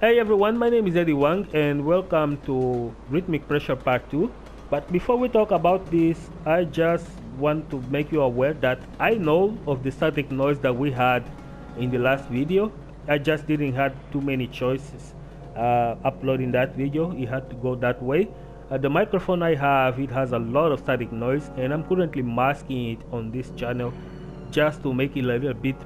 Hey everyone, my name is Eddie Wang and welcome to Rhythmic Pressure Part 2. But before we talk about this, I just want to make you aware that I know of the static noise that we had in the last video. I just didn't have too many choices uploading that video. It had to go that way. The microphone I have, it has a lot of static noise and I'm currently masking it on this channel just to make it a little bit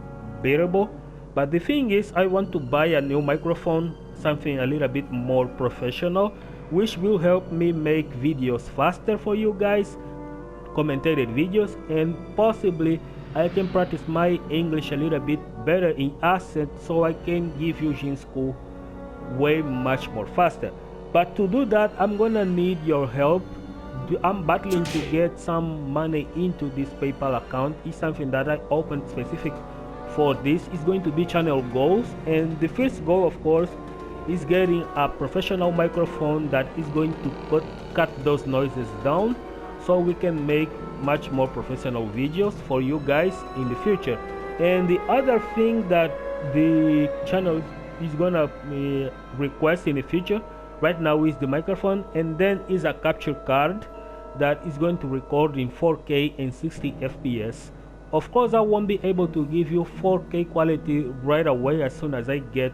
bearable. But the thing is, I want to buy a new microphone, something a little bit more professional, which will help me make videos faster for you guys, commentated videos, and possibly I can practice my English a little bit better in accent so I can give you Jin school way much more faster. But to do that, I'm gonna need your help. I'm battling to get some money into this PayPal account. It's something that I opened specific for this. Is going to be channel goals, and the first goal, of course, is getting a professional microphone that is going to cut those noises down so we can make much more professional videos for you guys in the future. And the other thing that the channel is gonna request in the future right now is the microphone, and then is a capture card that is going to record in 4K and 60 FPS. Of course, I won't be able to give you 4K quality right away as soon as I get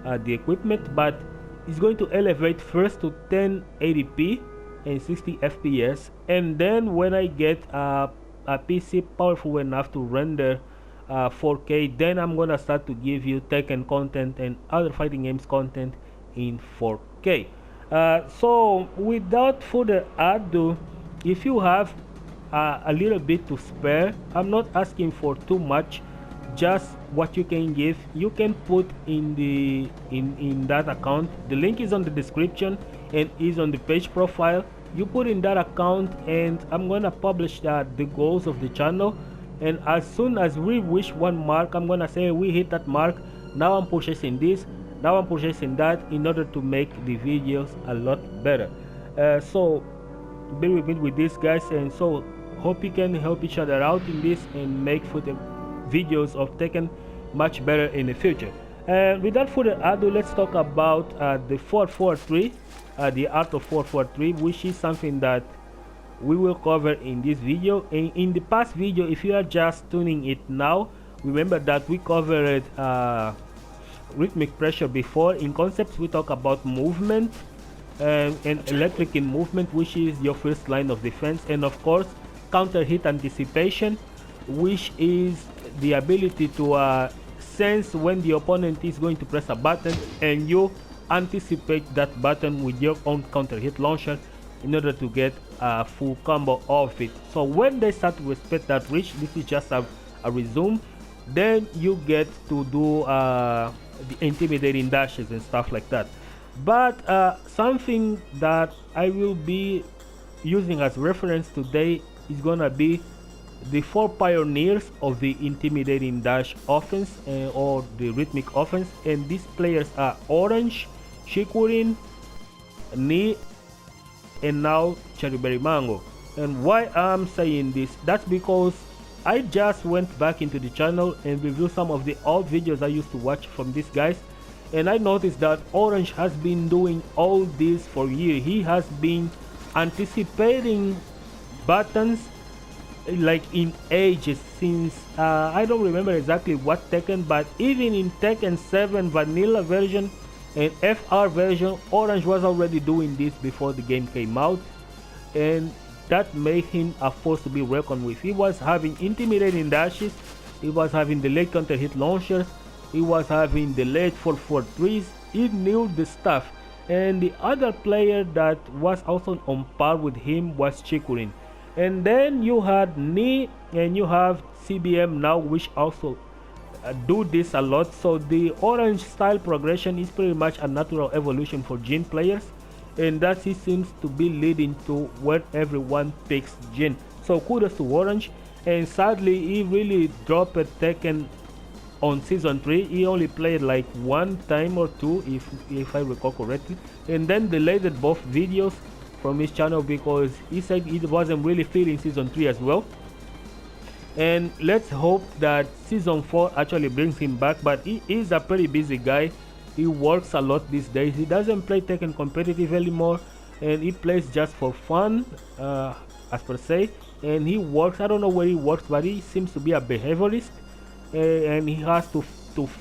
the equipment, but it's going to elevate first to 1080p and 60 FPS, and then when I get a PC powerful enough to render 4K, then I'm gonna start to give you Tekken content and other fighting games content in 4K. So without further ado, if you have a little bit to spare, I'm not asking for too much, just what you can give, you can put in the in that account. The link is on the description and is on the page profile. You put in that account and I'm gonna publish the goals of the channel, and as soon as we reach one mark, I'm gonna say we hit that mark, now I'm purchasing this, now I'm purchasing that, in order to make the videos a lot better. So bear with me with this, guys, and so hope you can help each other out in this and make further videos of Tekken much better in the future. And without further ado, let's talk about the 443, the Art of 443, which is something that we will cover in this video. And in the past video, if you are just tuning it now, remember that we covered rhythmic pressure before. In concepts, we talk about movement and electric in movement, which is your first line of defense, and of course counter hit anticipation, which is the ability to sense when the opponent is going to press a button and you anticipate that button with your own counter hit launcher in order to get a full combo of it. So when they start to respect that reach, this is just a resume, then you get to do the intimidating dashes and stuff like that. But something that I will be using as reference today is gonna be the 4 pioneers of the intimidating dash offense or the rhythmic offense, and these players are Orange, Chikurin, Ni, and now Cherryberry Mango. And why I'm saying this, that's because I just went back into the channel and reviewed some of the old videos I used to watch from these guys, and I noticed that Orange has been doing all this for years. He has been anticipating buttons like in ages, since I don't remember exactly what Tekken, but even in Tekken 7 vanilla version and FR version, Orange was already doing this before the game came out, and that made him a force to be reckoned with. He was having intimidating dashes, he was having delayed counter hit launchers, he was having delayed 443s, he knew the stuff. And the other player that was also on par with him was Chikurin. And then you had Ni and you have CBM now, which also do this a lot. So the Orange style progression is pretty much a natural evolution for Jin players, and that it seems to be leading to where everyone picks Jin. So kudos to Orange, and sadly he really dropped Tekken on season 3. He only played like 1 time or 2 if I recall correctly, and then deleted both videos from his channel because he said he wasn't really feeling season 3 as well. And let's hope that season 4 actually brings him back, but he is a pretty busy guy he works a lot these days. He doesn't play Tekken competitive anymore, and he plays just for fun, as per se. And he works, I don't know where he works, but he seems to be a behaviorist, and he has to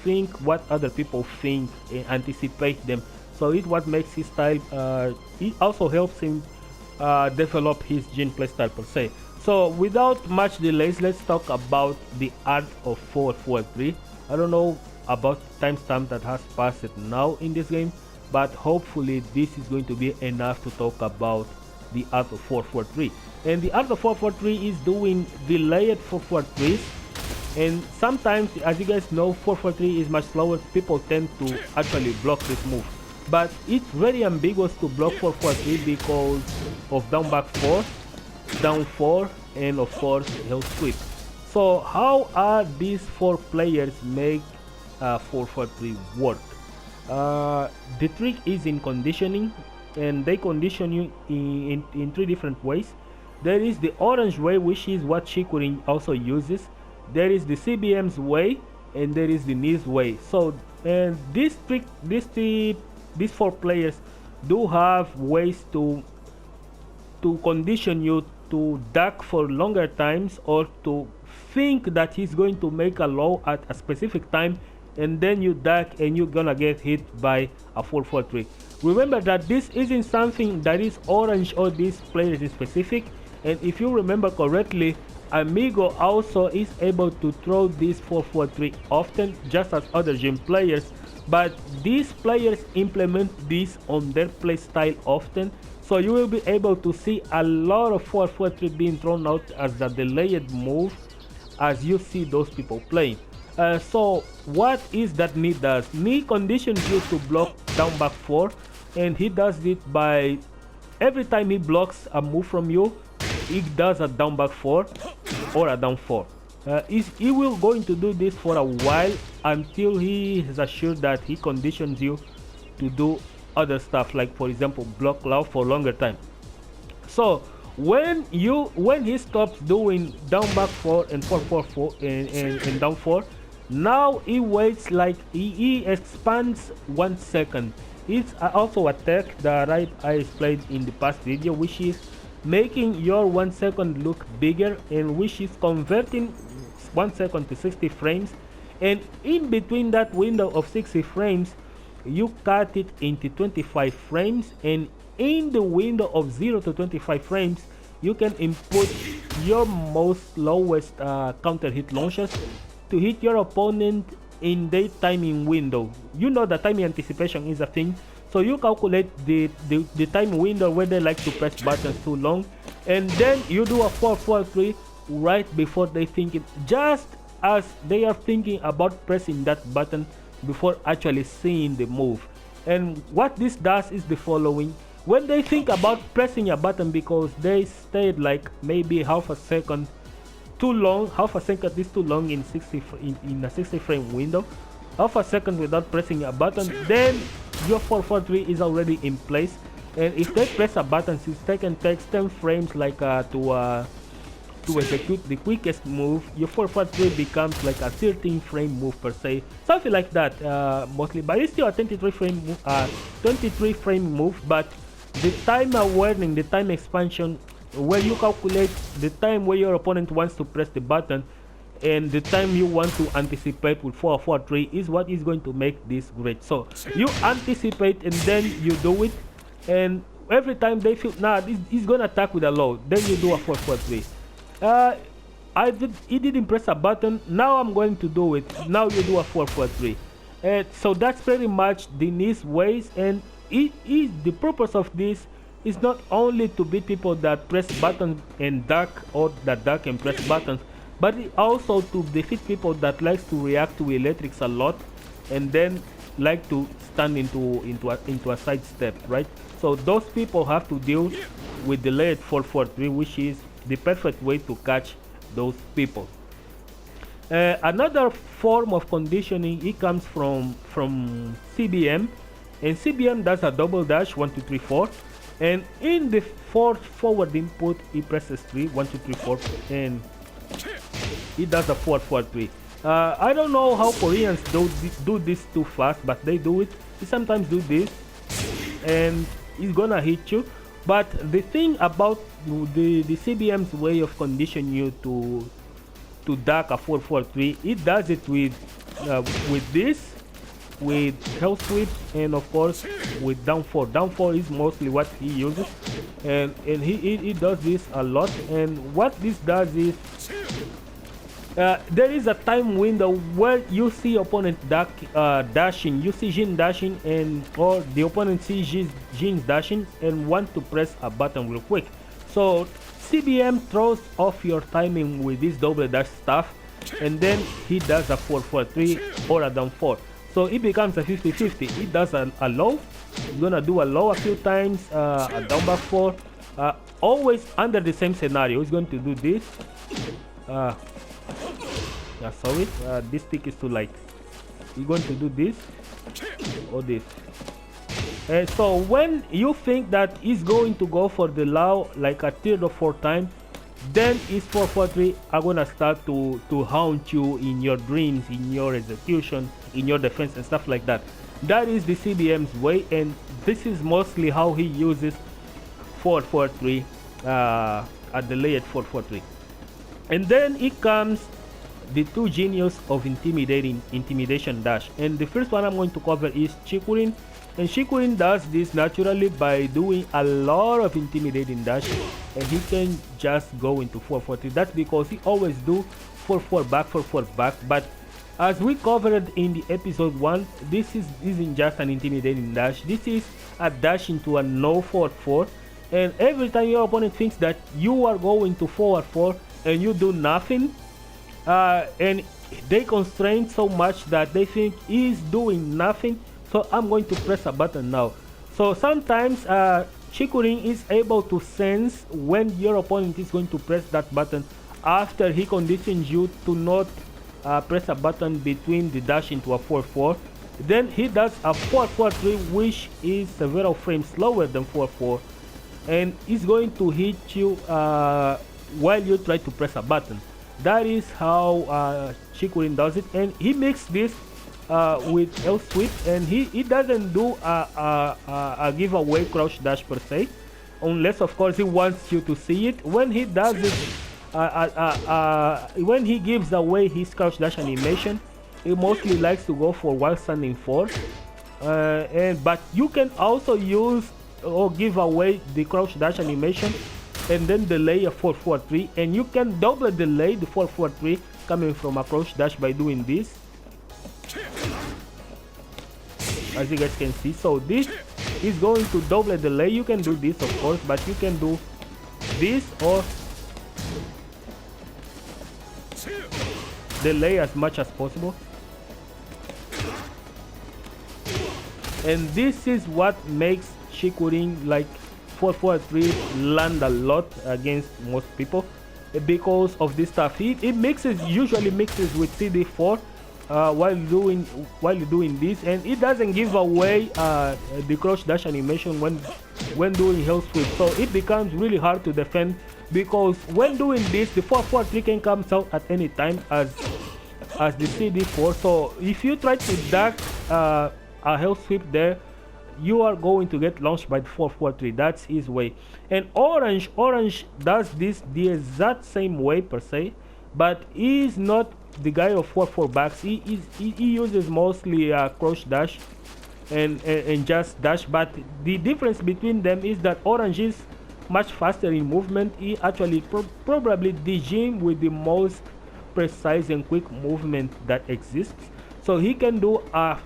think what other people think and anticipate them. So it's what makes his style. It also helps him develop his Jin playstyle per se. So without much delays, let's talk about the Art of 443. I don't know about timestamp that has passed now in this game, but hopefully this is going to be enough to talk about the Art of 443. And the Art of 443 is doing delayed 443s, and sometimes, as you guys know, 443 is much slower. People tend to actually block this move, but it's very ambiguous to block 443 because of down back 4, down 4, and of course health sweep. So how are these 4 players make 443 work? The trick is in conditioning, and they condition you in 3 different ways. There is the orange way, which is what Shikurin also uses. There is the CBM's way, and there is the Knees way. So, and these 4 players do have ways to condition you to duck for longer times, or to think that he's going to make a low at a specific time, and then you duck and you're gonna get hit by a 443. Remember that this isn't something that is orange or these players in specific, and if you remember correctly, Amigo also is able to throw this 443 often, just as other Jin players, but these players implement this on their playstyle often, so you will be able to see a lot of 443 being thrown out as a delayed move as you see those people playing. So what is that Knee does? Knee conditions you to block down back 4, and he does it by every time he blocks a move from you, he does a down back 4 or a down 4. He will going to do this for a while until he is assured that he conditions you to do other stuff, like for example block low for longer time. So when he stops doing down back 4 and 4 and down 4, now he waits, like he expands 1 second. It's also a tech that I explained in the past video, which is making your 1 second look bigger, and which is converting 1 second to 60 frames, and in between that window of 60 frames you cut it into 25 frames, and in the window of 0 to 25 frames you can input your most lowest counter hit launches to hit your opponent in their timing window. You know that timing anticipation is a thing, so you calculate the time window where they like to press buttons too long, and then you do a 443 right before they think it, just as they are thinking about pressing that button before actually seeing the move. And what this does is the following: when they think about pressing a button because they stayed like maybe half a second too long, half a second is too long in a 60 frame window, half a second without pressing a button, then your 443 is already in place. And if they press a button, since Tekken takes 10 frames like to execute the quickest move, your 443 becomes like a 13 frame move per se, something like that, mostly, but it's still a 23 frame move. But the time awarening, the time expansion, where you calculate the time where your opponent wants to press the button and the time you want to anticipate with 443 is what is going to make this great. So you anticipate and then you do it, and every time they feel, nah, he's gonna attack with a low, then you do a 443. He didn't press a button, now I'm going to do it, now you do a 443. So that's pretty much the Knees ways, and the purpose of this is not only to beat people that press buttons and duck, or that duck and press buttons, but also to defeat people that likes to react to electrics a lot and then like to stand into a side step, right? So those people have to deal with delayed 443, which is the perfect way to catch those people. Another form of conditioning, it comes from CBM, and CBM does a double dash 1 2 3 4, and in the fourth forward input he presses 3 1 2 3 4, and he does a 4 4 3. I don't know how Koreans do this too fast, but they do it. They sometimes do this, and it's gonna hit you. But the thing about the CBM's way of conditioning you to duck a 443, it does it with this, with health sweep, and of course with down 4. Down 4 is mostly what he uses, and he does this a lot. And what this does is there is a time window where you see opponent dashing, you see Jin dashing, or the opponent sees Jin dashing and want to press a button real quick. So CBM throws off your timing with this double dash stuff, and then he does a 443 or a down 4. So it becomes a 50-50. It does a low. It's gonna do a low a few times, a down back 4. Always under the same scenario. It's going to do this. Sorry, this stick is too light. You're going to do this or this. And so when you think that he's going to go for the low like a third or fourth time, then his 443 are gonna start to haunt you in your dreams, in your execution, in your defense and stuff like that. That is the CBM's way, and this is mostly how he uses 443 at the layered 443. And then it comes the two genius of intimidation dash, and the first one I'm going to cover is Chikurin. And Chikurin does this naturally by doing a lot of intimidating dash, and he can just go into 443. That's because he always do 4-4 back, 4-4 back. But as we covered in the episode 1, this isn't just an intimidating dash. This is a dash into a no 4-4, and every time your opponent thinks that you are going to 4-4 and you do nothing, and they constrain so much that they think he's doing nothing, so I'm going to press a button now. So sometimes Chikurin is able to sense when your opponent is going to press that button after he conditions you to not press a button between the dash into a 4-4. Then he does a 4-4-3, which is several frames slower than 4-4, and is going to hit you while you try to press a button. That is how Chikurin does it, and he mixes this with L sweep, and he doesn't do a giveaway crouch dash per se, unless of course he wants you to see it. When he does it, when he gives away his crouch dash animation, he mostly likes to go for while standing 4, but you can also use or give away the crouch dash animation and then delay a 4-4-3, and you can double delay the 4-4-3 coming from a crouch dash by doing this, as you guys can see. So this is going to double delay. You can do this of course, but you can do this or delay as much as possible. And this is what makes Chikurin like 4-4-3 land a lot against most people because of this stuff. It usually mixes with CD4 while doing this, and it doesn't give away the crouch dash animation when doing health sweep. So it becomes really hard to defend, because when doing this, the 4-4-3 can come out at any time as the CD4. So if you try to duck a health sweep there, you are going to get launched by the 4-4-3. That's his way. And Orange does this the exact same way per se, but he's not the guy of 4-4 backs. He uses mostly crouch dash and just dash, but the difference between them is that Orange is much faster in movement. He actually probably the Jin with the most precise and quick movement that exists. So he can do a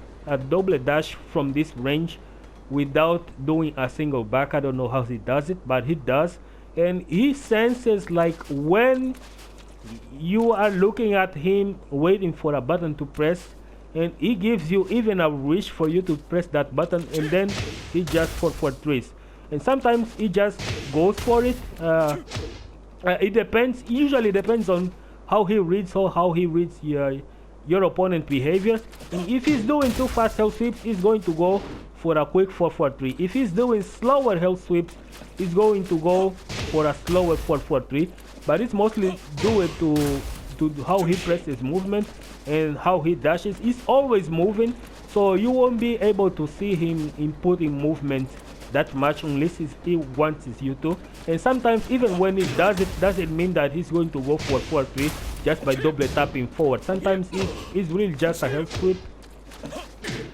double dash from this range without doing a single back. I don't know how he does it, but he does. And he senses like when you are looking at him waiting for a button to press, and he gives you even a wish for you to press that button, and then he just 4-4-3s. And sometimes he just goes for it. It depends, usually depends on how he reads your opponent behavior. And if he's doing too fast health sweeps, he's going to go for a quick 4-4-3. If he's doing slower health sweeps, he's going to go for a slower 4-4-3. But it's mostly do it to how he presses movement and how he dashes. He's always moving, so you won't be able to see him inputting movement that much unless he wants you to. And sometimes even when he does it, doesn't mean that he's going to go for 4-3 just by double tapping forward. Sometimes it's really just a health sweep.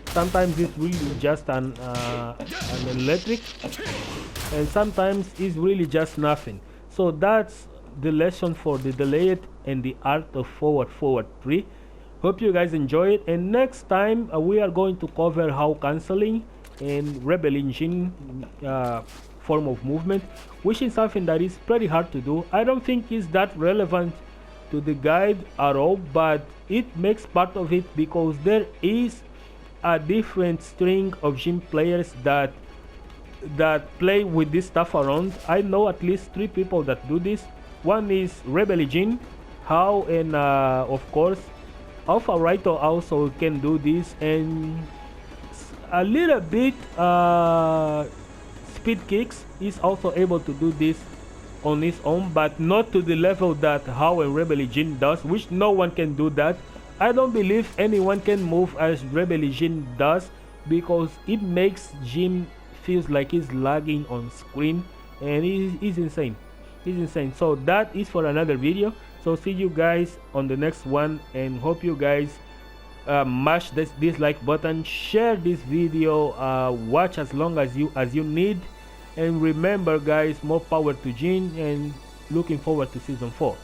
Sometimes it's really just an electric, and sometimes it's really just nothing. So that's the lesson for the delayed and the art of forward 3. Hope you guys enjoy it, and next time we are going to cover how canceling and rebel engine form of movement, which is something that is pretty hard to do. I don't think it's that relevant to the guide at all, but it makes part of it because there is a different string of Jin players that play with this stuff around. I know at least 3 people that do this. One is Rebel Jin, How, and of course Alpha Raito also can do this, and a little bit Speed Kicks is also able to do this on his own, but not to the level that How and Rebel Jin does, which no one can do that. I don't believe anyone can move as Rebel Jin does, because it makes Jin feels like he's lagging on screen, and he's insane. He's insane. So that is for another video. So see you guys on the next one, and hope you guys mash this dislike button, share this video, watch as long as you need, and remember guys, more power to Jin, and looking forward to season 4.